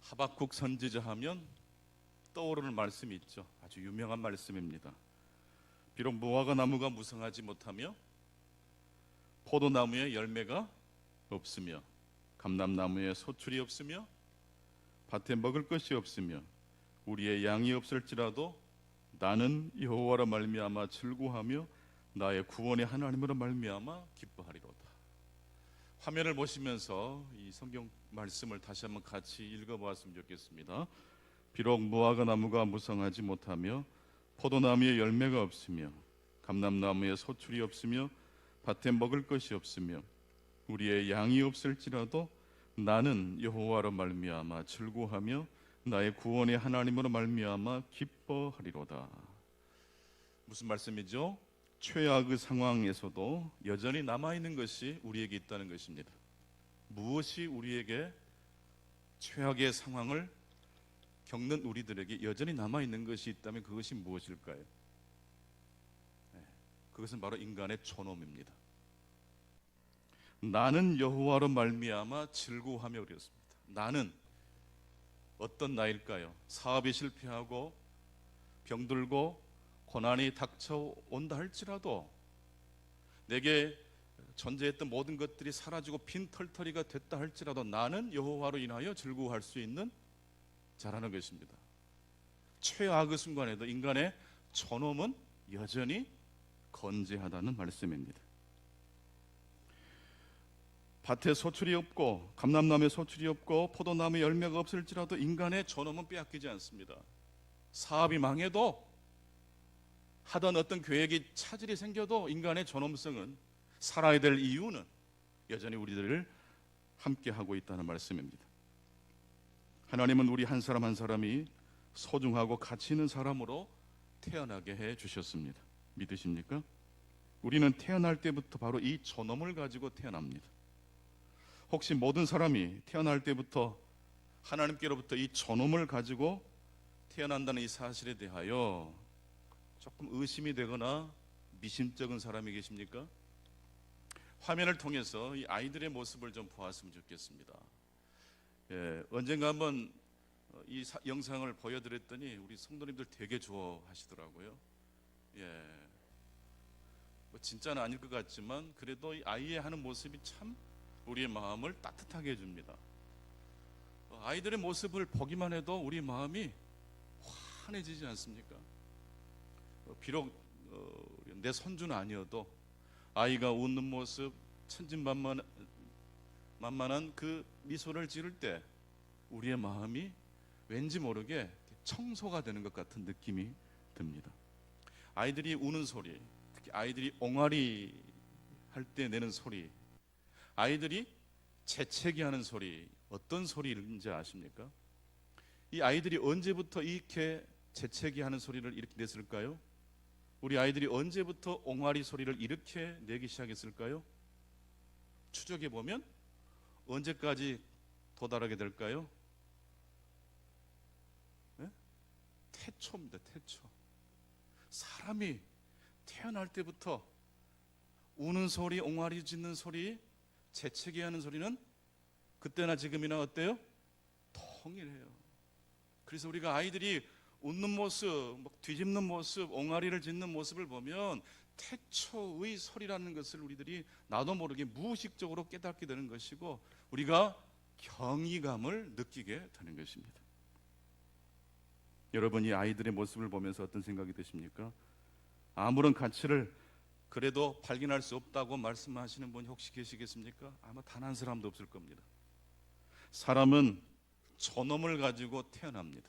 하박국 선지자 하면 떠오르는 말씀이 있죠. 아주 유명한 말씀입니다. 비록 무화과 나무가 무성하지 못하며 포도나무에 열매가 없으며 감람나무에 소출이 없으며 밭에 먹을 것이 없으며 우리의 양이 없을지라도 나는 여호와로 말미암아 즐거워하며 나의 구원의 하나님으로 말미암아 기뻐하리로다. 화면을 보시면서 이 성경 말씀을 다시 한번 같이 읽어보았으면 좋겠습니다. 비록 무화과 나무가 무성하지 못하며 포도나무에 열매가 없으며 감람나무에 소출이 없으며 밭에 먹을 것이 없으며 우리의 양이 없을지라도 나는 여호와로 말미암아 즐거워하며 나의 구원의 하나님으로 말미암아 기뻐하리로다. 무슨 말씀이죠? 최악의 상황에서도 여전히 남아있는 것이 우리에게 있다는 것입니다. 무엇이 우리에게 최악의 상황을 겪는 우리들에게 여전히 남아있는 것이 있다면 그것이 무엇일까요? 그것은 바로 인간의 존엄입니다. 나는 여호와로 말미암아 즐거워하며 그랬습니다. 나는 어떤 나일까요? 사업이 실패하고 병들고 고난이 닥쳐온다 할지라도 내게 존재했던 모든 것들이 사라지고 빈털터리가 됐다 할지라도 나는 여호와로 인하여 즐거워할 수 있는 자라는 것입니다. 최악의 순간에도 인간의 존엄은 여전히 건재하다는 말씀입니다. 밭에 소출이 없고 감람나무에 소출이 없고 포도나무에 열매가 없을지라도 인간의 존엄은 빼앗기지 않습니다. 사업이 망해도 하던 어떤 계획이 차질이 생겨도 인간의 존엄성은 살아야 될 이유는 여전히 우리들을 함께하고 있다는 말씀입니다. 하나님은 우리 한 사람 한 사람이 소중하고 가치 있는 사람으로 태어나게 해 주셨습니다. 믿으십니까? 우리는 태어날 때부터 바로 이 존엄을 가지고 태어납니다. 혹시 모든 사람이 태어날 때부터 하나님께로부터 이 존엄을 가지고 태어난다는 이 사실에 대하여 조금 의심이 되거나 미심쩍은 사람이 계십니까? 화면을 통해서 이 아이들의 모습을 좀 보았으면 좋겠습니다. 언젠가 한번 이 영상을 보여드렸더니 우리 성도님들 되게 좋아하시더라고요. 뭐 진짜는 아닐 것 같지만 그래도 이 아이의 하는 모습이 참 우리의 마음을 따뜻하게 해줍니다. 아이들의 모습을 보기만 해도 우리 마음이 환해지지 않습니까? 비록 내 손주는 아니어도 아이가 웃는 모습, 천진만만한 그 미소를 지을 때 우리의 마음이 왠지 모르게 청소가 되는 것 같은 느낌이 듭니다. 아이들이 우는 소리, 특히 아이들이 옹알이 할 때 내는 소리, 아이들이 재채기 하는 소리, 어떤 소리인지 아십니까? 이 아이들이 언제부터 이렇게 재채기 하는 소리를 이렇게 냈을까요? 우리 아이들이 언제부터 옹알이 소리를 이렇게 내기 시작했을까요? 추적해 보면 언제까지 도달하게 될까요? 태초입니다. 태초. 사람이 태어날 때부터 우는 소리, 옹알이 짖는 소리, 재채기 하는 소리는 그때나 지금이나 어때요? 동일해요. 그래서 우리가 아이들이 웃는 모습, 뒤집는 모습, 옹알이를 짖는 모습을 보면 태초의 소리라는 것을 우리들이 나도 모르게 무의식적으로 깨닫게 되는 것이고 우리가 경이감을 느끼게 되는 것입니다. 여러분이 아이들의 모습을 보면서 어떤 생각이 드십니까? 아무런 가치를 그래도 발견할 수 없다고 말씀하시는 분이 혹시 계시겠습니까? 아마 단 한 사람도 없을 겁니다. 사람은 존엄을 가지고 태어납니다.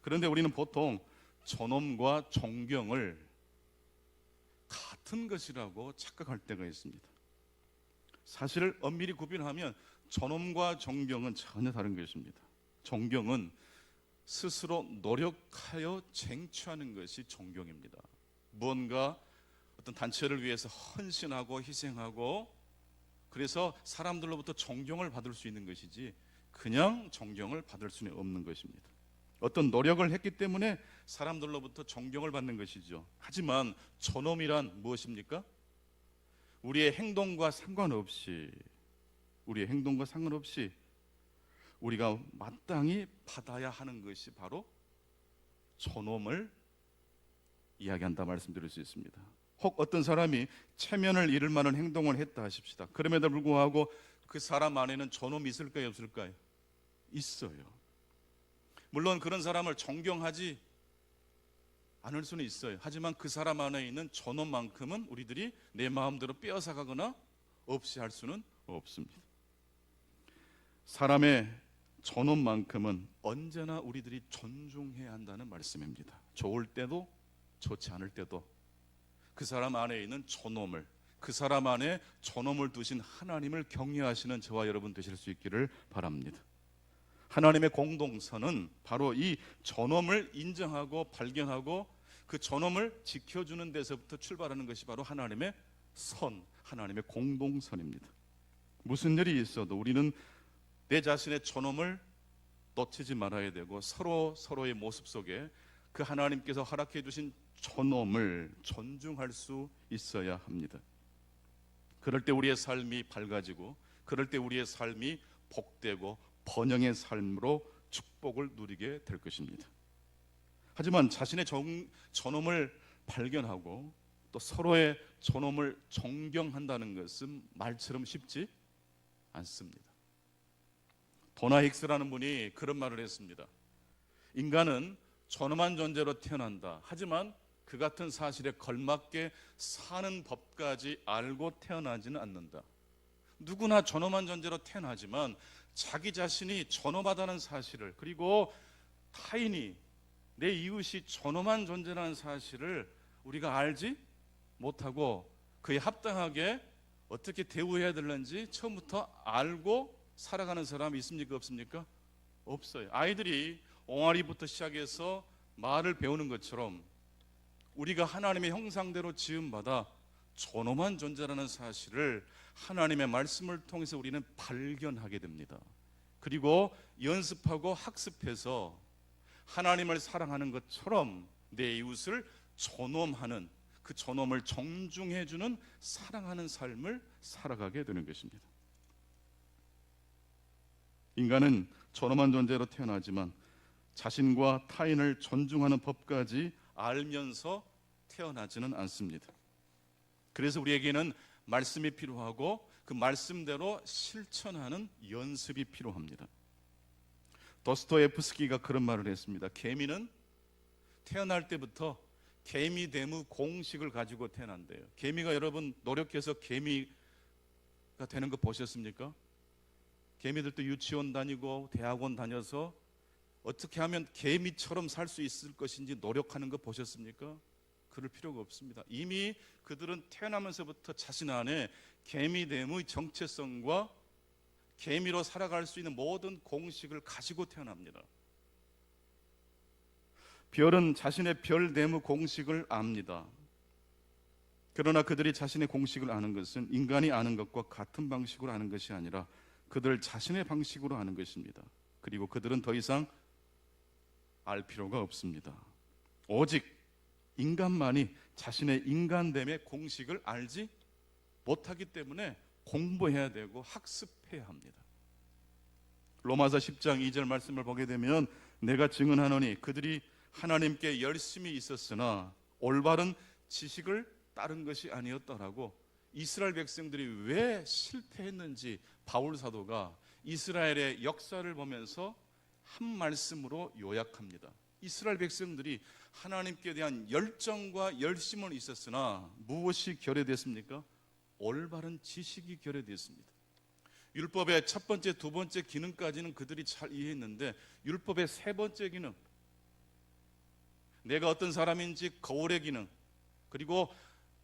그런데 우리는 보통 존엄과 존경을 같은 것이라고 착각할 때가 있습니다. 사실을 엄밀히 구분하면 존엄과 존경은 전혀 다른 것입니다. 존경은 스스로 노력하여 쟁취하는 것이 존경입니다. 무언가 어떤 단체를 위해서 헌신하고 희생하고 그래서 사람들로부터 존경을 받을 수 있는 것이지 그냥 존경을 받을 수는 없는 것입니다. 어떤 노력을 했기 때문에 사람들로부터 존경을 받는 것이죠. 하지만 존엄이란 무엇입니까? 우리의 행동과 상관없이 우리가 마땅히 받아야 하는 것이 바로 존엄을 이야기한다 말씀드릴 수 있습니다. 혹 어떤 사람이 체면을 잃을 만한 행동을 했다 하십시다. 그럼에도 불구하고 그 사람 안에는 존엄이 있을까요, 없을까요? 있어요. 물론 그런 사람을 존경하지 않을 수는 있어요. 하지만 그 사람 안에 있는 존엄만큼은 우리들이 내 마음대로 빼앗아가거나 없이 할 수는 없습니다. 사람의 존엄만큼은 언제나 우리들이 존중해야 한다는 말씀입니다. 좋을 때도 좋지 않을 때도 그 사람 안에 있는 존엄을, 그 사람 안에 존엄을 두신 하나님을 경외하시는 저와 여러분 되실 수 있기를 바랍니다. 하나님의 공동선은 바로 이 존엄을 인정하고 발견하고 그 존엄을 지켜주는 데서부터 출발하는 것이 바로 하나님의 선, 하나님의 공동선입니다. 무슨 일이 있어도 우리는 내 자신의 존엄을 놓치지 말아야 되고 서로의 모습 속에 그 하나님께서 허락해 주신 존엄을 존중할 수 있어야 합니다. 그럴 때 우리의 삶이 밝아지고, 그럴 때 우리의 삶이 복되고 번영의 삶으로 축복을 누리게 될 것입니다. 하지만 자신의 존엄을 발견하고 또 서로의 존엄을 존경한다는 것은 말처럼 쉽지 않습니다. 도나 힉스라는 분이 그런 말을 했습니다. 인간은 존엄한 존재로 태어난다. 하지만 그 같은 사실에 걸맞게 사는 법까지 알고 태어나지는 않는다. 누구나 존엄한 존재로 태어나지만 자기 자신이 존엄하다는 사실을, 그리고 타인이, 내 이웃이 존엄한 존재라는 사실을 우리가 알지 못하고 그에 합당하게 어떻게 대우해야 되는지 처음부터 알고 살아가는 사람이 있습니까, 없습니까? 없어요. 아이들이 옹알이부터 시작해서 말을 배우는 것처럼 우리가 하나님의 형상대로 지음받아 존엄한 존재라는 사실을 하나님의 말씀을 통해서 우리는 발견하게 됩니다. 그리고 연습하고 학습해서 하나님을 사랑하는 것처럼 내 이웃을 존엄하는, 그 존엄을 존중해주는 사랑하는 삶을 살아가게 되는 것입니다. 인간은 존엄한 존재로 태어나지만 자신과 타인을 존중하는 법까지 알면서 태어나지는 않습니다. 그래서 우리에게는 말씀이 필요하고 그 말씀대로 실천하는 연습이 필요합니다. 도스토옙스키가 그런 말을 했습니다. 개미는 태어날 때부터 개미대무 공식을 가지고 태어난대요. 개미가 여러분 노력해서 개미가 되는 거 보셨습니까? 개미들도 유치원 다니고 대학원 다녀서 어떻게 하면 개미처럼 살 수 있을 것인지 노력하는 거 보셨습니까? 그럴 필요가 없습니다. 이미 그들은 태어나면서부터 자신 안에 개미됨의 정체성과 개미로 살아갈 수 있는 모든 공식을 가지고 태어납니다. 별은 자신의 별됨의 공식을 압니다. 그러나 그들이 자신의 공식을 아는 것은 인간이 아는 것과 같은 방식으로 아는 것이 아니라 그들 자신의 방식으로 아는 것입니다. 그리고 그들은 더 이상 알 필요가 없습니다. 오직 인간만이 자신의 인간됨의 공식을 알지 못하기 때문에 공부해야 되고 학습해야 합니다. 로마서 10장 2절 말씀을 보게 되면 내가 증언하노니 그들이 하나님께 열심히 있었으나 올바른 지식을 따른 것이 아니었더라고. 이스라엘 백성들이 왜 실패했는지 바울 사도가 이스라엘의 역사를 보면서 한 말씀으로 요약합니다. 이스라엘 백성들이 하나님께 대한 열정과 열심은 있었으나 무엇이 결여됐습니까? 올바른 지식이 결여됐습니다. 율법의 첫 번째, 두 번째 기능까지는 그들이 잘 이해했는데 율법의 세 번째 기능, 내가 어떤 사람인지 거울의 기능, 그리고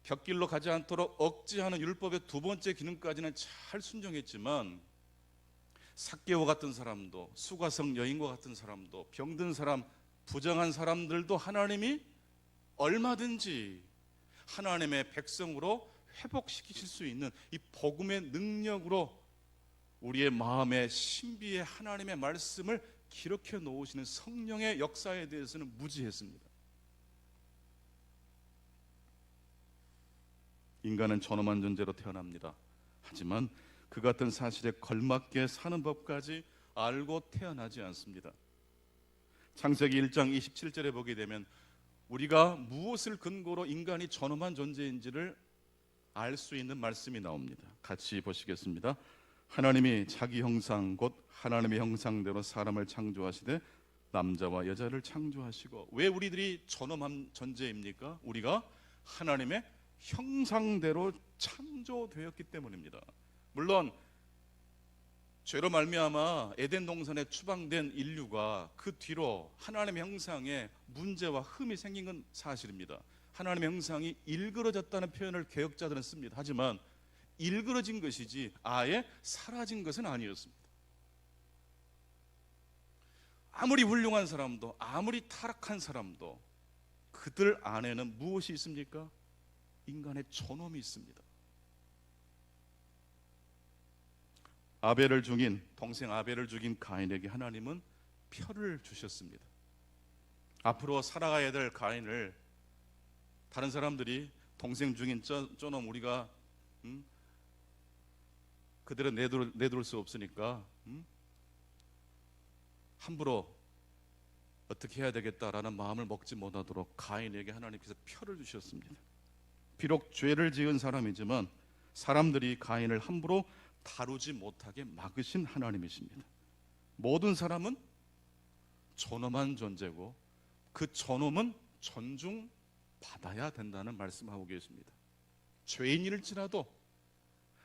곁길로 가지 않도록 억제하는 율법의 두 번째 기능까지는 잘 순종했지만 삭개오 같은 사람도, 수가성 여인과 같은 사람도, 병든 사람, 부정한 사람들도 하나님이 얼마든지 하나님의 백성으로 회복시키실 수 있는 이 복음의 능력으로 우리의 마음의 신비에 하나님의 말씀을 기록해 놓으시는 성령의 역사에 대해서는 무지했습니다. 인간은 존엄한 존재로 태어납니다. 하지만 그 같은 사실에 걸맞게 사는 법까지 알고 태어나지 않습니다. 창세기 1장 27절에 보게 되면 우리가 무엇을 근거로 인간이 존엄한 존재인지를 알 수 있는 말씀이 나옵니다. 같이 보시겠습니다. 하나님이 자기 형상 곧 하나님의 형상대로 사람을 창조하시되 남자와 여자를 창조하시고. 왜 우리들이 존엄한 존재입니까? 우리가 하나님의 형상대로 창조되었기 때문입니다. 물론 죄로 말미암아 에덴 동산에 추방된 인류가 그 뒤로 하나님의 형상에 문제와 흠이 생긴 건 사실입니다. 하나님의 형상이 일그러졌다는 표현을 개혁자들은 씁니다. 하지만 일그러진 것이지 아예 사라진 것은 아니었습니다. 아무리 훌륭한 사람도, 아무리 타락한 사람도 그들 안에는 무엇이 있습니까? 인간의 존엄이 있습니다. 아벨을 죽인, 동생 아벨을 죽인 가인에게 하나님은 표를 주셨습니다. 앞으로 살아가야 될 가인을 다른 사람들이 동생 죽인 저놈 우리가 그대로 내둘 수 없으니까 함부로 어떻게 해야 되겠다라는 마음을 먹지 못하도록 가인에게 하나님께서 표를 주셨습니다. 비록 죄를 지은 사람이지만 사람들이 가인을 함부로 다루지 못하게 막으신 하나님이십니다. 모든 사람은 존엄한 존재고 그 존엄은 존중받아야 된다는 말씀하고 계십니다. 죄인일지라도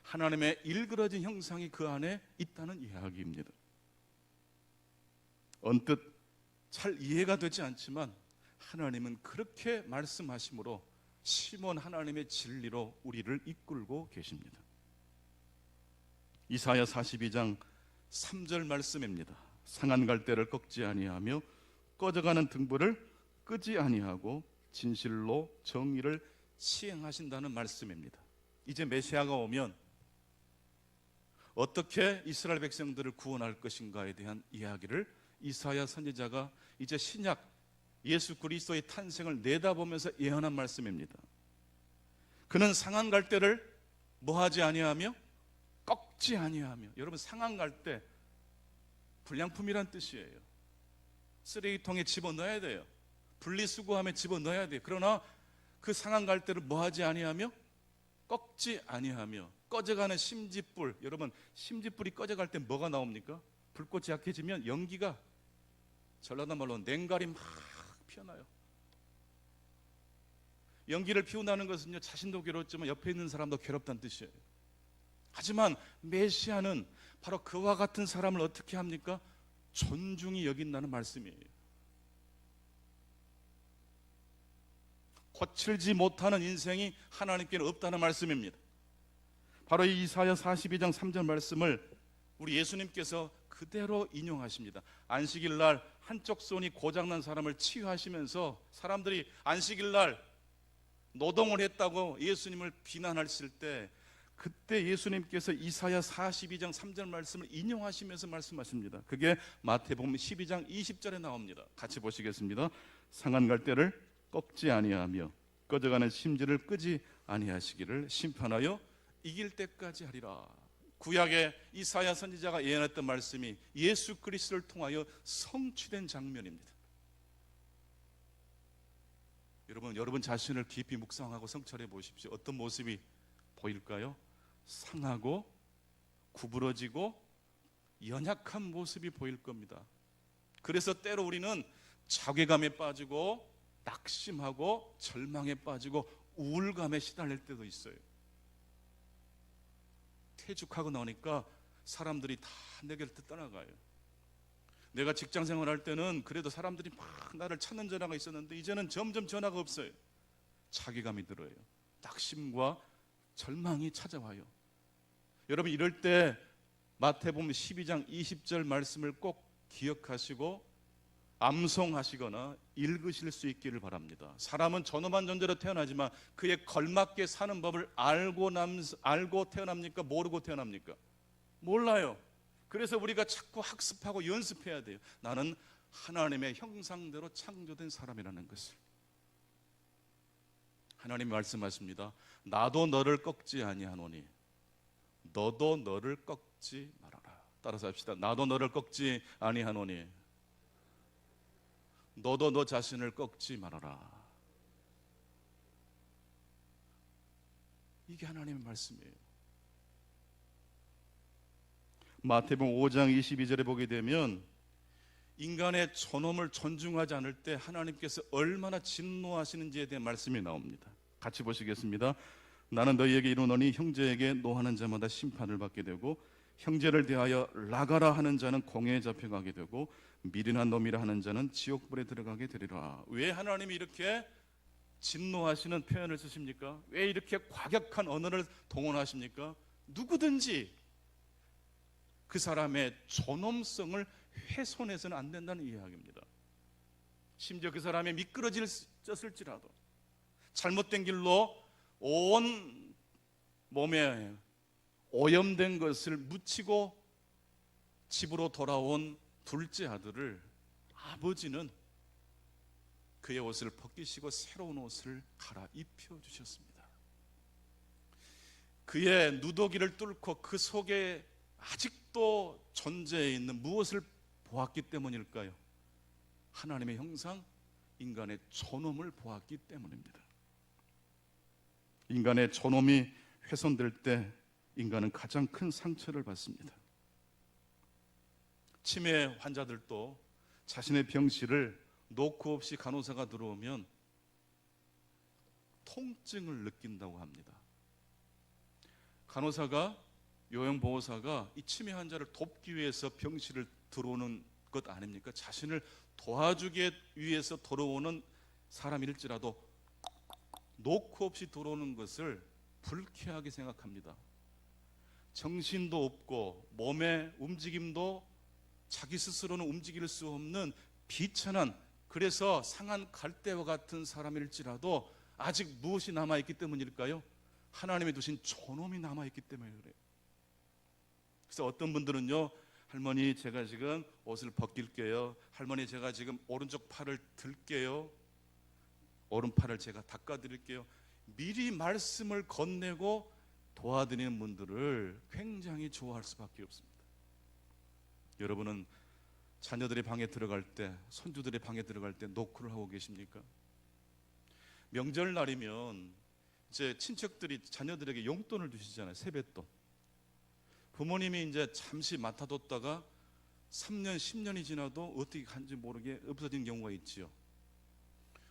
하나님의 일그러진 형상이 그 안에 있다는 이야기입니다. 언뜻 잘 이해가 되지 않지만 하나님은 그렇게 말씀하심으로 심원 하나님의 진리로 우리를 이끌고 계십니다. 이사야 42장 3절 말씀입니다. 상한 갈대를 꺾지 아니하며 꺼져가는 등불을 끄지 아니하고 진실로 정의를 시행하신다는 말씀입니다. 이제 메시아가 오면 어떻게 이스라엘 백성들을 구원할 것인가에 대한 이야기를 이사야 선지자가 이제 신약 예수 그리스도의 탄생을 내다보면서 예언한 말씀입니다. 그는 상한 갈대를 뭐하지 아니하며 꺾지 아니하며. 여러분, 상한 갈대 불량품이란 뜻이에요. 쓰레기통에 집어넣어야 돼요. 분리수거함에 집어넣어야 돼요. 그러나 그 상한 갈대를 뭐하지 아니하며 꺾지 아니하며. 꺼져가는 심지불, 여러분 심지불이 꺼져갈 때 뭐가 나옵니까? 불꽃이 약해지면 연기가 전라도 말로 냉갈이 막 피어나요. 연기를 피운다는 것은요, 자신도 괴롭지만 옆에 있는 사람도 괴롭다는 뜻이에요. 하지만 메시아는 바로 그와 같은 사람을 어떻게 합니까? 존중히 여긴다는 말씀이에요. 거칠지 못하는 인생이 하나님께는 없다는 말씀입니다. 바로 이 이사야 42장 3절 말씀을 우리 예수님께서 그대로 인용하십니다. 안식일 날 한쪽 손이 고장난 사람을 치유하시면서 사람들이 안식일 날 노동을 했다고 예수님을 비난하실 때 그때 예수님께서 이사야 42장 3절 말씀을 인용하시면서 말씀하십니다. 그게 마태복음 12장 20절에 나옵니다. 같이 보시겠습니다. 상한 갈대를 꺾지 아니하며 꺼져가는 심지를 끄지 아니하시기를 심판하여 이길 때까지 하리라. 구약의 이사야 선지자가 예언했던 말씀이 예수 그리스도를 통하여 성취된 장면입니다. 여러분 자신을 깊이 묵상하고 성찰해 보십시오. 어떤 모습이 보일까요? 상하고 구부러지고 연약한 모습이 보일 겁니다. 그래서 때로 우리는 자괴감에 빠지고 낙심하고 절망에 빠지고 우울감에 시달릴 때도 있어요. 퇴직하고 나오니까 사람들이 다 내 곁을 떠나가요. 내가 직장 생활할 때는 그래도 사람들이 막 나를 찾는 전화가 있었는데 이제는 점점 전화가 없어요. 자괴감이 들어요. 낙심과 절망이 찾아와요. 여러분, 이럴 때 마태복음 12장 20절 말씀을 꼭 기억하시고 암송하시거나 읽으실 수 있기를 바랍니다. 사람은 존엄한 존재로 태어나지만 그에 걸맞게 사는 법을 알고 태어납니까? 모르고 태어납니까? 몰라요. 그래서 우리가 자꾸 학습하고 연습해야 돼요. 나는 하나님의 형상대로 창조된 사람이라는 것을. 하나님 말씀하십니다. 나도 너를 꺾지 아니하노니 너도 너를 꺾지 말아라. 따라서 합시다. 나도 너를 꺾지 아니하노니 너도 너 자신을 꺾지 말아라. 이게 하나님의 말씀이에요. 마태복음 5장 22절에 보게 되면 인간의 존엄을 존중하지 않을 때 하나님께서 얼마나 진노하시는지에 대한 말씀이 나옵니다. 같이 보시겠습니다. 나는 너희에게 이르노니 형제에게 노하는 자마다 심판을 받게 되고 형제를 대하여 나가라 하는 자는 공회에 잡혀가게 되고 미련한 놈이라 하는 자는 지옥불에 들어가게 되리라. 왜 하나님이 이렇게 진노하시는 표현을 쓰십니까? 왜 이렇게 과격한 언어를 동원하십니까? 누구든지 그 사람의 존엄성을 훼손해서는 안 된다는 이야기입니다. 심지어 그 사람이 미끄러졌을지라도 잘못된 길로 온 몸에 오염된 것을 묻히고 집으로 돌아온 둘째 아들을 아버지는 그의 옷을 벗기시고 새로운 옷을 갈아입혀 주셨습니다. 그의 누더기를 뚫고 그 속에 아직도 존재해 있는 무엇을 보았기 때문일까요? 하나님의 형상, 인간의 존엄을 보았기 때문입니다. 인간의 존엄이 훼손될 때 인간은 가장 큰 상처를 받습니다. 치매 환자들도 자신의 병실을 노크 없이 간호사가 들어오면 통증을 느낀다고 합니다. 간호사가, 요양보호사가 이 치매 환자를 돕기 위해서 병실을 들어오는 것 아닙니까? 자신을 도와주기 위해서 들어오는 사람일지라도 노크 없이 들어오는 것을 불쾌하게 생각합니다. 정신도 없고 몸의 움직임도 자기 스스로는 움직일 수 없는 비천한, 그래서 상한 갈대와 같은 사람일지라도 아직 무엇이 남아있기 때문일까요? 하나님이 두신 존엄이 남아있기 때문에 그래요. 그래서 어떤 분들은요, 할머니 제가 지금 옷을 벗길게요, 할머니 제가 지금 오른쪽 팔을 들게요, 오른팔을 제가 닦아드릴게요, 미리 말씀을 건네고 도와드리는 분들을 굉장히 좋아할 수밖에 없습니다. 여러분은 자녀들의 방에 들어갈 때, 손주들의 방에 들어갈 때 노크를 하고 계십니까? 명절날이면 이제 친척들이 자녀들에게 용돈을 주시잖아요. 세뱃돈. 부모님이 이제 잠시 맡아뒀다가 3년, 10년이 지나도 어떻게 간지 모르게 없어진 경우가 있지요.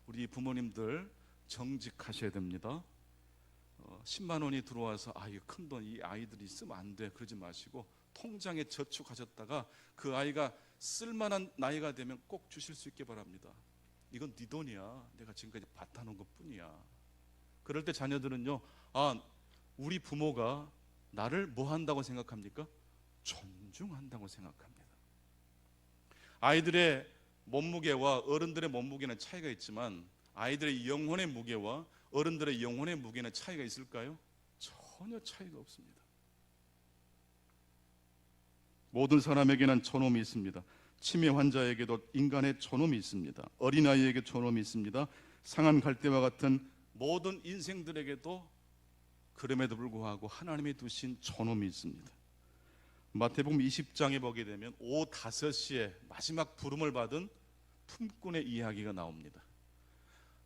우리 부모님들 정직하셔야 됩니다. 10만 원이 들어와서 이거 큰돈 이 아이들이 쓰면 안 돼, 그러지 마시고 통장에 저축하셨다가 그 아이가 쓸만한 나이가 되면 꼭 주실 수 있게 바랍니다. 이건 네 돈이야, 내가 지금까지 받아놓은 것뿐이야. 그럴 때 자녀들은요, 우리 부모가 나를 뭐 한다고 생각합니까? 존중한다고 생각합니다. 아이들의 몸무게와 어른들의 몸무게는 차이가 있지만 아이들의 영혼의 무게와 어른들의 영혼의 무게는 차이가 있을까요? 전혀 차이가 없습니다. 모든 사람에게는 존엄이 있습니다. 치매 환자에게도 인간의 존엄이 있습니다. 어린아이에게 존엄이 있습니다. 상한 갈대와 같은 모든 인생들에게도 그럼에도 불구하고 하나님이 두신 존엄이 있습니다. 마태복음 20장에 보게 되면 오후 5시에 마지막 부름을 받은 품꾼의 이야기가 나옵니다.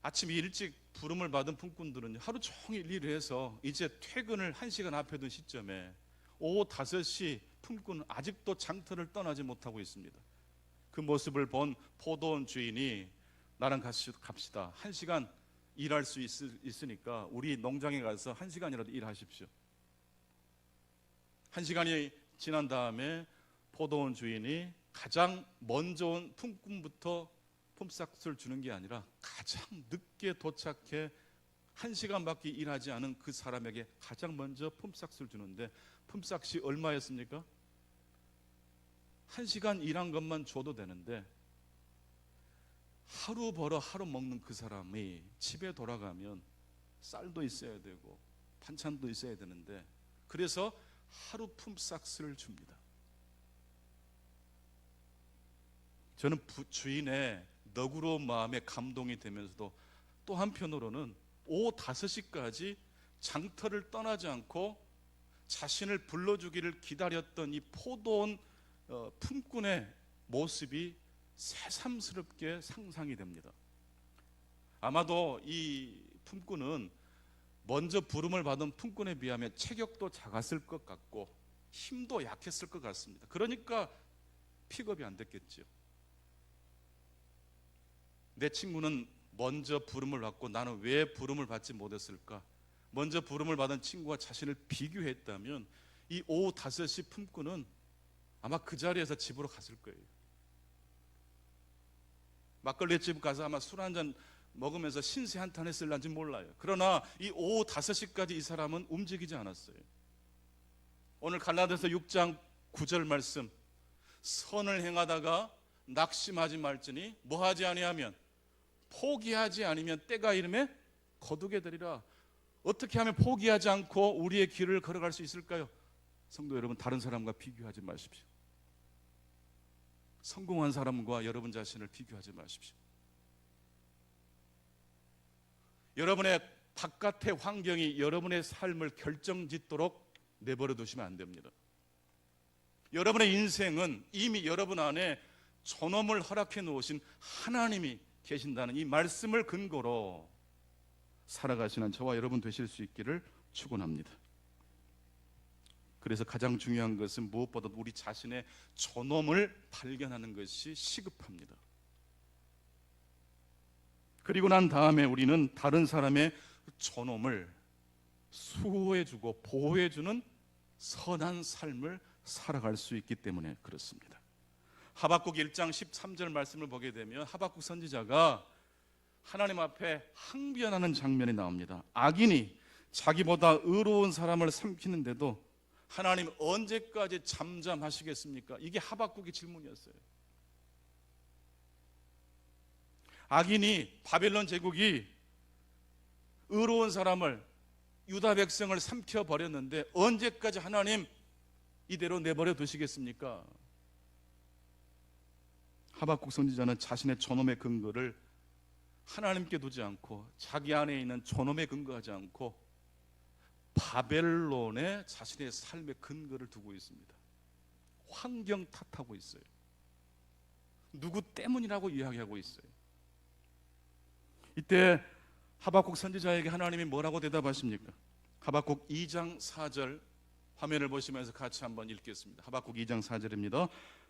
아침 일찍 부름을 받은 품꾼들은 하루 종일 일을 해서 이제 퇴근을 1시간 앞에 둔 시점에 오후 5시 품꾼은 아직도 장터를 떠나지 못하고 있습니다. 그 모습을 본 포도원 주인이 나랑 같이 갑시다, 1시간 일할 수 있으니까 우리 농장에 가서 1시간이라도 일하십시오. 1시간이 지난 다음에 포도원 주인이 가장 먼저 온 품꾼부터 품삯을 주는 게 아니라 가장 늦게 도착해 1시간밖에 일하지 않은 그 사람에게 가장 먼저 품삯을 주는데, 품삯이 얼마였습니까? 1시간 일한 것만 줘도 되는데 하루 벌어 하루 먹는 그 사람이 집에 돌아가면 쌀도 있어야 되고 반찬도 있어야 되는데, 그래서 하루 품삯을 줍니다. 저는 주인의 너그러운 마음에 감동이 되면서도 또 한편으로는 오후 5시까지 장터를 떠나지 않고 자신을 불러주기를 기다렸던 이 포도원 품꾼의 모습이 새삼스럽게 상상이 됩니다. 아마도 이 품꾼은 먼저 부름을 받은 품꾼에 비하면 체격도 작았을 것 같고 힘도 약했을 것 같습니다. 그러니까 픽업이 안 됐겠죠. 내 친구는 먼저 부름을 받고 나는 왜 부름을 받지 못했을까? 먼저 부름을 받은 친구와 자신을 비교했다면 이 오후 5시 품꾼은 아마 그 자리에서 집으로 갔을 거예요. 막걸리집 가서 아마 술 한잔 먹으면서 신세 한탄 했을런지 몰라요. 그러나 이 오후 5시까지 이 사람은 움직이지 않았어요. 오늘 갈라디아서 6장 9절 말씀, 선을 행하다가 낙심하지 말지니 뭐하지 아니하면 포기하지 아니면 때가 이름에 거두게 되리라. 어떻게 하면 포기하지 않고 우리의 길을 걸어갈 수 있을까요? 성도 여러분, 다른 사람과 비교하지 마십시오. 성공한 사람과 여러분 자신을 비교하지 마십시오. 여러분의 바깥의 환경이 여러분의 삶을 결정짓도록 내버려 두시면 안 됩니다. 여러분의 인생은 이미 여러분 안에 존엄을 허락해 놓으신 하나님이 계신다는 이 말씀을 근거로 살아가시는 저와 여러분 되실 수 있기를 축원합니다. 그래서 가장 중요한 것은 무엇보다 우리 자신의 존엄을 발견하는 것이 시급합니다. 그리고 난 다음에 우리는 다른 사람의 존엄을 수호해주고 보호해주는 선한 삶을 살아갈 수 있기 때문에 그렇습니다. 하박국 1장 13절 말씀을 보게 되면 하박국 선지자가 하나님 앞에 항변하는 장면이 나옵니다. 악인이 자기보다 의로운 사람을 삼키는데도 하나님 언제까지 잠잠하시겠습니까? 이게 하박국의 질문이었어요. 악인이, 바벨론 제국이 의로운 사람을, 유다 백성을 삼켜버렸는데 언제까지 하나님 이대로 내버려 두시겠습니까? 하박국 선지자는 자신의 존엄의 근거를 하나님께 두지 않고 자기 안에 있는 존엄에 근거하지 않고 바벨론에 자신의 삶의 근거를 두고 있습니다. 환경 탓하고 있어요. 누구 때문이라고 이야기하고 있어요. 이때 하박국 선지자에게 하나님이 뭐라고 대답하십니까? 하박국 2장 4절 화면을 보시면서 같이 한번 읽겠습니다. 하박국 2장 4절입니다.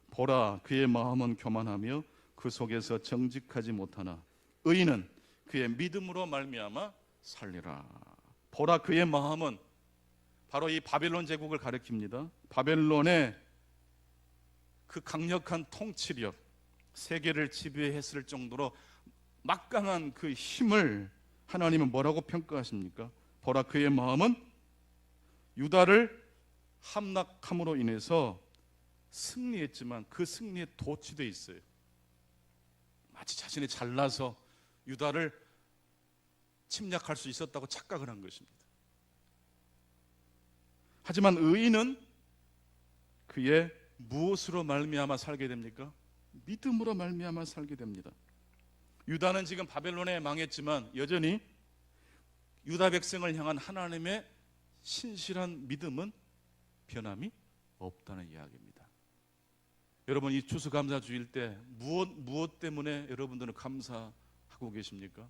보라, 그의 마음은 교만하며 그 속에서 정직하지 못하나 의인은 그의 믿음으로 말미암아 살리라. 보라, 그의 마음은 바로 이 바벨론 제국을 가리킵니다. 바벨론의 그 강력한 통치력, 세계를 지배했을 정도로 막강한 그 힘을 하나님은 뭐라고 평가하십니까? 보라, 그의 마음은 유다를 함락함으로 인해서 승리했지만 그 승리에 도취되어 있어요. 마치 자신이 잘나서 유다를 침략할 수 있었다고 착각을 한 것입니다. 하지만 의인은 그의 무엇으로 말미암아 살게 됩니까? 믿음으로 말미암아 살게 됩니다. 유다는 지금 바벨론에 망했지만 여전히 유다 백성을 향한 하나님의 신실한 믿음은 변함이 없다는 이야기입니다. 여러분, 이 추수감사주일 때 무엇 때문에 여러분들은 감사하고 계십니까?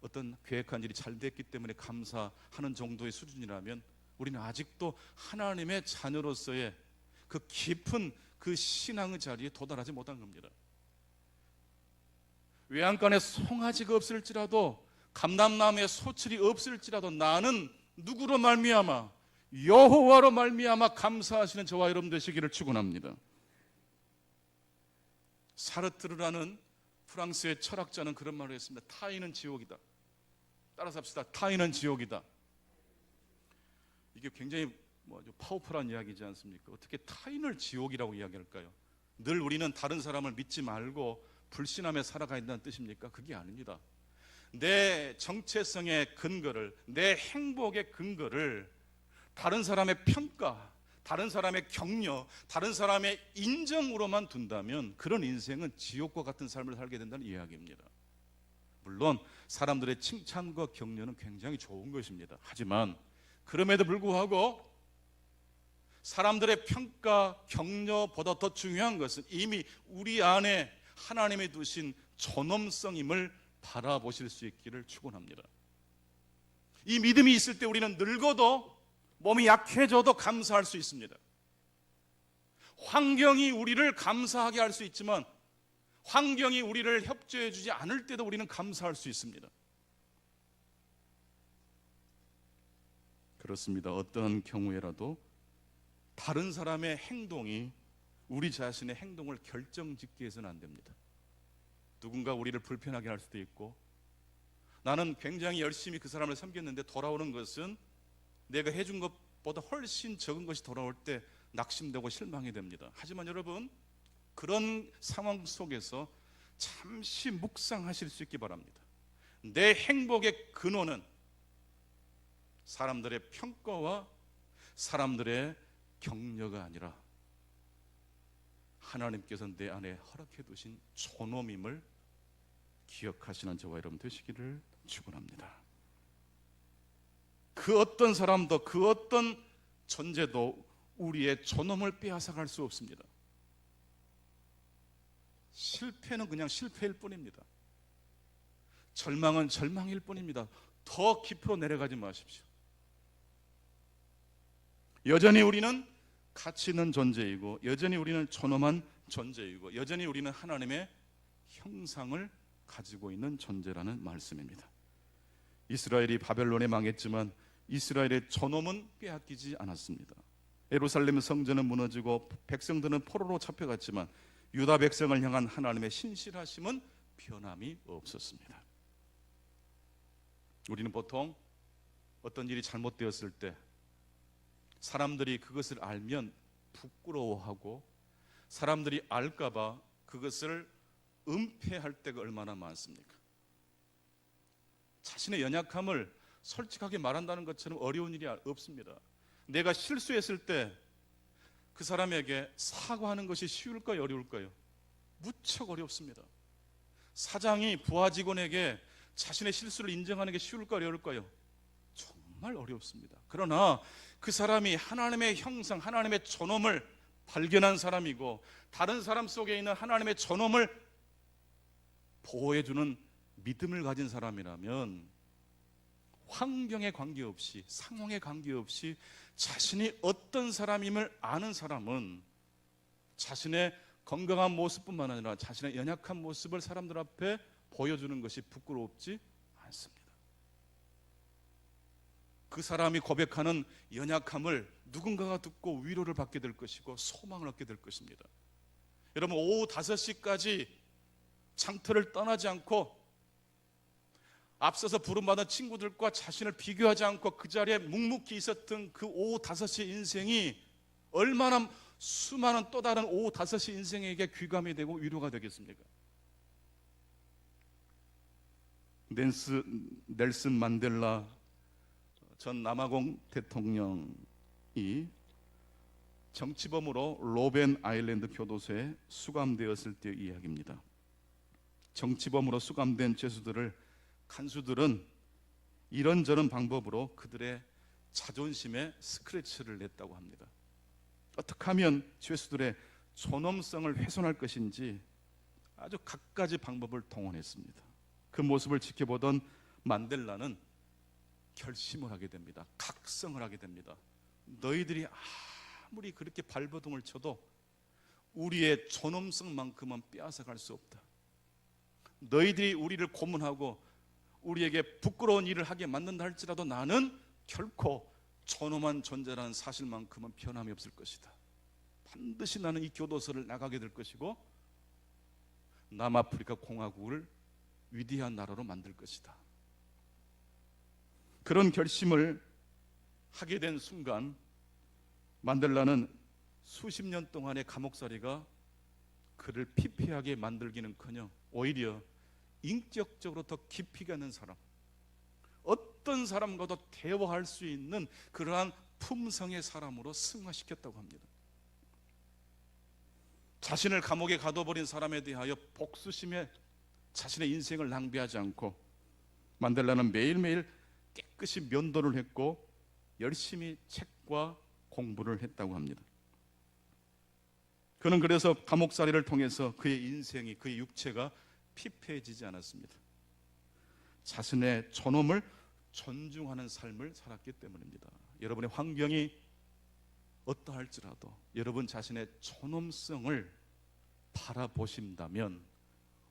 어떤 계획한 일이 잘 됐기 때문에 감사하는 정도의 수준이라면 우리는 아직도 하나님의 자녀로서의 그 깊은 그 신앙의 자리에 도달하지 못한 겁니다. 외양간에 송아지가 없을지라도 감람나무에 소출이 없을지라도 나는 누구로 말미암아? 여호와로 말미암아 감사하시는 저와 여러분 되시기를 축원합니다. 사르트르라는 프랑스의 철학자는 그런 말을 했습니다. 타인은 지옥이다. 따라서 합시다. 타인은 지옥이다. 이게 굉장히 파워풀한 이야기지 않습니까? 어떻게 타인을 지옥이라고 이야기할까요? 늘 우리는 다른 사람을 믿지 말고 불신하며 살아가야 한다는 뜻입니까? 그게 아닙니다. 내 정체성의 근거를, 내 행복의 근거를 다른 사람의 평가, 다른 사람의 격려, 다른 사람의 인정으로만 둔다면 그런 인생은 지옥과 같은 삶을 살게 된다는 이야기입니다. 물론 사람들의 칭찬과 격려는 굉장히 좋은 것입니다. 하지만 그럼에도 불구하고 사람들의 평가, 격려보다 더 중요한 것은 이미 우리 안에 하나님이 두신 존엄성임을 바라보실 수 있기를 축원합니다. 이 믿음이 있을 때 우리는 늙어도 몸이 약해져도 감사할 수 있습니다. 환경이 우리를 감사하게 할 수 있지만 환경이 우리를 협조해 주지 않을 때도 우리는 감사할 수 있습니다. 그렇습니다. 어떠한 경우에라도 다른 사람의 행동이 우리 자신의 행동을 결정짓게 해서는 안 됩니다. 누군가 우리를 불편하게 할 수도 있고, 나는 굉장히 열심히 그 사람을 섬겼는데 돌아오는 것은 내가 해준 것보다 훨씬 적은 것이 돌아올 때 낙심되고 실망이 됩니다. 하지만 여러분, 그런 상황 속에서 잠시 묵상하실 수 있기 바랍니다. 내 행복의 근원은 사람들의 평가와 사람들의 격려가 아니라 하나님께서 내 안에 허락해 두신 존엄임을 기억하시는 저와 여러분 되시기를 축원합니다. 그 어떤 사람도 그 어떤 존재도 우리의 존엄을 빼앗아갈 수 없습니다. 실패는 그냥 실패일 뿐입니다. 절망은 절망일 뿐입니다. 더 깊이로 내려가지 마십시오. 여전히 우리는 가치 있는 존재이고, 여전히 우리는 존엄한 존재이고, 여전히 우리는 하나님의 형상을 가지고 있는 존재라는 말씀입니다. 이스라엘이 바벨론에 망했지만 이스라엘의 존엄은 빼앗기지 않았습니다. 예루살렘 성전은 무너지고 백성들은 포로로 잡혀갔지만 유다 백성을 향한 하나님의 신실하심은 변함이 없었습니다. 우리는 보통 어떤 일이 잘못되었을 때 사람들이 그것을 알면 부끄러워하고, 사람들이 알까봐 그것을 은폐할 때가 얼마나 많습니까? 자신의 연약함을 솔직하게 말한다는 것처럼 어려운 일이 없습니다. 내가 실수했을 때 그 사람에게 사과하는 것이 쉬울까요, 어려울까요? 무척 어렵습니다. 사장이 부하 직원에게 자신의 실수를 인정하는 게 쉬울까요, 어려울까요? 정말 어렵습니다. 그러나 그 사람이 하나님의 형상, 하나님의 존엄을 발견한 사람이고, 다른 사람 속에 있는 하나님의 존엄을 보호해주는 믿음을 가진 사람이라면 환경에 관계없이, 상황에 관계없이 자신이 어떤 사람임을 아는 사람은 자신의 건강한 모습뿐만 아니라 자신의 연약한 모습을 사람들 앞에 보여주는 것이 부끄럽지 않습니다. 그 사람이 고백하는 연약함을 누군가가 듣고 위로를 받게 될 것이고 소망을 얻게 될 것입니다. 여러분, 오후 5시까지 장터를 떠나지 않고 앞서서 부름받은 친구들과 자신을 비교하지 않고 그 자리에 묵묵히 있었던 그 오후 5시 인생이 얼마나 수많은 또 다른 오후 5시 인생에게 귀감이 되고 위로가 되겠습니까? 넬슨 만델라 전 남아공 대통령이 정치범으로 로벤 아일랜드 교도소에 수감되었을 때의 이야기입니다. 정치범으로 수감된 죄수들을 간수들은 이런저런 방법으로 그들의 자존심에 스크래치를 냈다고 합니다. 어떻게 하면 죄수들의 존엄성을 훼손할 것인지 아주 갖가지 방법을 동원했습니다. 그 모습을 지켜보던 만델라는 결심을 하게 됩니다. 각성을 하게 됩니다. 너희들이 아무리 그렇게 발버둥을 쳐도 우리의 존엄성만큼은 빼앗아갈 수 없다. 너희들이 우리를 고문하고 우리에게 부끄러운 일을 하게 만든다 할지라도 나는 결코 존엄한 존재라는 사실만큼은 변함이 없을 것이다. 반드시 나는 이 교도소를 나가게 될 것이고 남아프리카 공화국을 위대한 나라로 만들 것이다. 그런 결심을 하게 된 순간 만델라는 수십 년 동안의 감옥살이가 그를 피폐하게 만들기는커녕 오히려 인격적으로 더 깊이 가는 사람, 어떤 사람과도 대화할 수 있는 그러한 품성의 사람으로 승화시켰다고 합니다. 자신을 감옥에 가둬버린 사람에 대하여 복수심에 자신의 인생을 낭비하지 않고 만델라는 매일매일 깨끗이 면도를 했고 열심히 책과 공부를 했다고 합니다. 그는 그래서 감옥살이를 통해서 그의 인생이, 그의 육체가 피폐해지지 않았습니다. 자신의 존엄을 존중하는 삶을 살았기 때문입니다. 여러분의 환경이 어떠할지라도 여러분 자신의 존엄성을 바라보신다면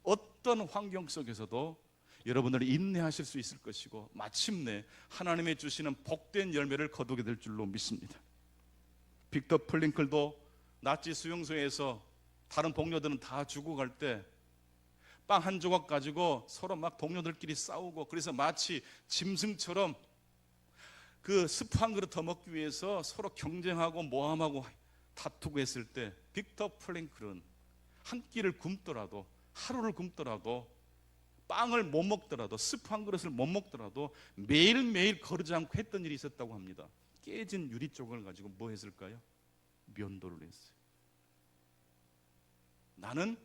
어떤 환경 속에서도 여러분들이 인내하실 수 있을 것이고 마침내 하나님의 주시는 복된 열매를 거두게 될 줄로 믿습니다. 빅터 프랭클도 나치 수용소에서 다른 동료들은 다 죽어갈 때 빵 한 조각 가지고 서로 막 동료들끼리 싸우고, 그래서 마치 짐승처럼 그 스프 한 그릇 더 먹기 위해서 서로 경쟁하고 모함하고 다투고 했을 때 빅터 프랭클은 한 끼를 굶더라도, 하루를 굶더라도, 빵을 못 먹더라도, 스프 한 그릇을 못 먹더라도 매일매일 거르지 않고 했던 일이 있었다고 합니다. 깨진 유리 조각을 가지고 뭐 했을까요? 면도를 했어요. 나는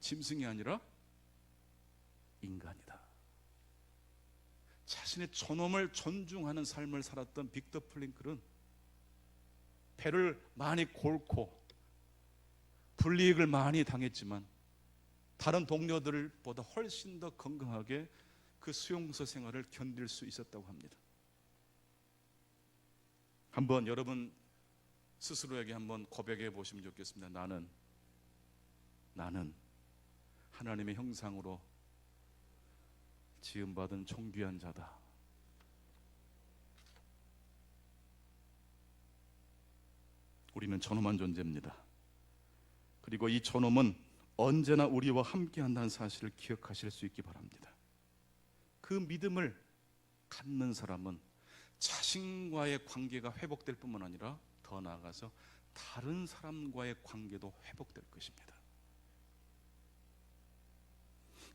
짐승이 아니라 인간이다. 자신의 존엄을 존중하는 삶을 살았던 빅터 프랭클은 배를 많이 골고 불이익을 많이 당했지만 다른 동료들보다 훨씬 더 건강하게 그 수용소 생활을 견딜 수 있었다고 합니다. 한번 여러분 스스로에게 한번 고백해 보시면 좋겠습니다. 나는 하나님의 형상으로 지음받은 존귀한 자다. 우리는 존엄한 존재입니다. 그리고 이 존엄은 언제나 우리와 함께한다는 사실을 기억하실 수 있기 바랍니다. 그 믿음을 갖는 사람은 자신과의 관계가 회복될 뿐만 아니라 더 나아가서 다른 사람과의 관계도 회복될 것입니다.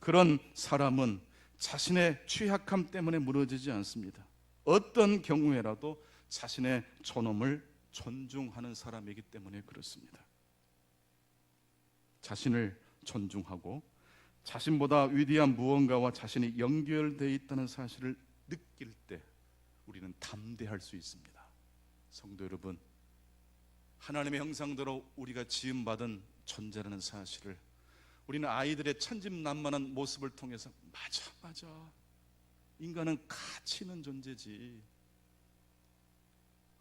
그런 사람은 자신의 취약함 때문에 무너지지 않습니다. 어떤 경우에라도 자신의 존엄을 존중하는 사람이기 때문에 그렇습니다. 자신을 존중하고 자신보다 위대한 무언가와 자신이 연결되어 있다는 사실을 느낄 때 우리는 담대할 수 있습니다. 성도 여러분, 하나님의 형상대로 우리가 지음받은 존재라는 사실을 우리는 아이들의 천진난만한 모습을 통해서 맞아 인간은 가치 있는 존재지.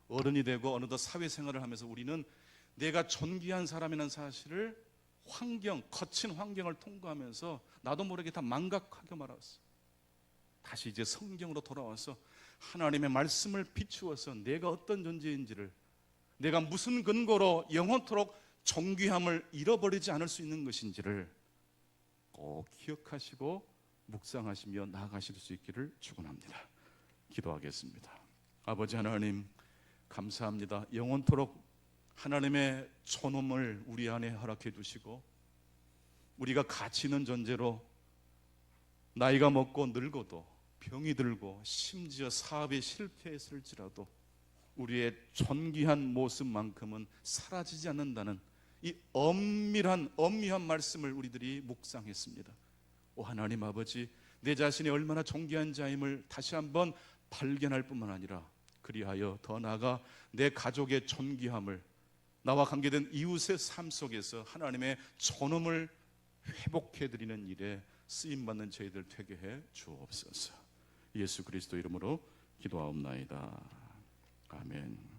어른이 되고 어느덧 사회생활을 하면서 우리는 내가 존귀한 사람이라는 사실을 거친 환경을 통과하면서 나도 모르게 다 망각하게 말았어. 다시 이제 성경으로 돌아와서 하나님의 말씀을 비추어서 내가 어떤 존재인지를, 내가 무슨 근거로 영원토록 존귀함을 잃어버리지 않을 수 있는 것인지를 꼭 기억하시고 묵상하시며 나아가실 수 있기를 축원합니다. 기도하겠습니다. 아버지 하나님, 감사합니다. 영원토록 하나님의 존엄을 우리 안에 허락해 주시고 우리가 가치 있는 존재로 나이가 먹고 늙어도 병이 들고 심지어 사업에 실패했을지라도 우리의 존귀한 모습만큼은 사라지지 않는다는 이 엄밀한 말씀을 우리들이 묵상했습니다. 오 하나님 아버지, 내 자신이 얼마나 존귀한 자임을 다시 한번 발견할 뿐만 아니라 그리하여 더 나아가 내 가족의 존귀함을, 나와 관계된 이웃의 삶 속에서 하나님의 존엄을 회복해드리는 일에 쓰임받는 저희들 되게 해 주옵소서. 예수 그리스도 이름으로 기도하옵나이다. 아멘.